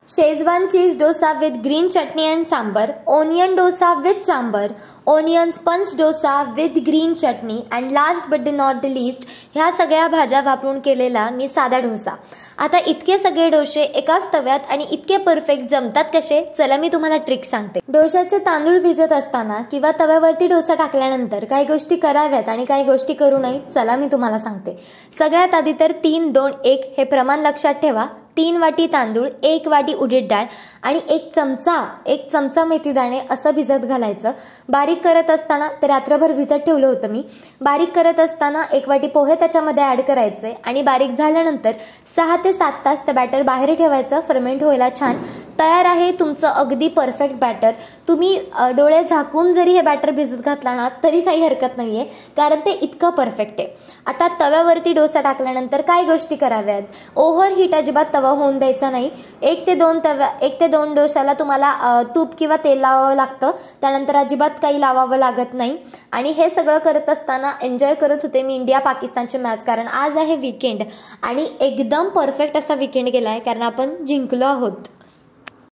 Schezwan cheese dosa with green chutney and sambar, onion dosa with sambar, onion sponge dosa with green chutney and last but not the least ह्या सगळ्या भाज्या वापरून केलेला मी साधा डोसा। आता इतके सगळे डोसे एकाच तव्यात आणि इतके परफेक्ट जमतात कसे, चला मी तुम्हाला ट्रिक सांगते। डोशाचे तांदूळ भिजत असताना किंवा तव्यावरती डोसा टाकल्यानंतर काही गोष्टी कराव्यात आणि काही गोष्टी करू नयेत, चला मी तुम्हाला सांगते। सगळ्यात आधी तर 3, 2, 1 हे प्रमाण लक्षात ठेवा। 3 वाटी तांदूळ, 1 वाटी उडीद डाळ आणि 1 चमचा मेथी दाणे असं भिजत घालायचं। बारीक करत असताना ते रात्रभर भिजत ठेवलं होतं मी। बारीक करत असताना 1 वाटी पोहे त्याच्यामध्ये ॲड करायचे आणि बारीक झाल्यानंतर 6 ते 7 तास ते बॅटर बाहेर ठेवायचं फर्मेंट व्हायला। छान तयार आहे तुमचं अगदी परफेक्ट बॅटर। तुम्ही डोळे झाकून जरी हे बॅटर भिजत घातला ना तरी काही हरकत नाहीये, कारण ते इतकं परफेक्ट आहे। आता तव्यावरती डोसा टाकल्यानंतर काय गोष्टी कराव्यात, ओव्हर हीट अजिबात तवा होऊन द्यायचा नाही। 1 ते 2 डोशाला तुम्हाला तूप किंवा तेल लावावं लागतं, त्यानंतर अजिबात काही लावावं लागत नाही। आणि हे सगळं करत असताना एन्जॉय करत होते मी इंडिया पाकिस्तानची मॅच, कारण आज आहे वीकेंड आणि एकदम परफेक्ट असा वीकेंड गेलाय कारण आपण जिंकलो आहोत।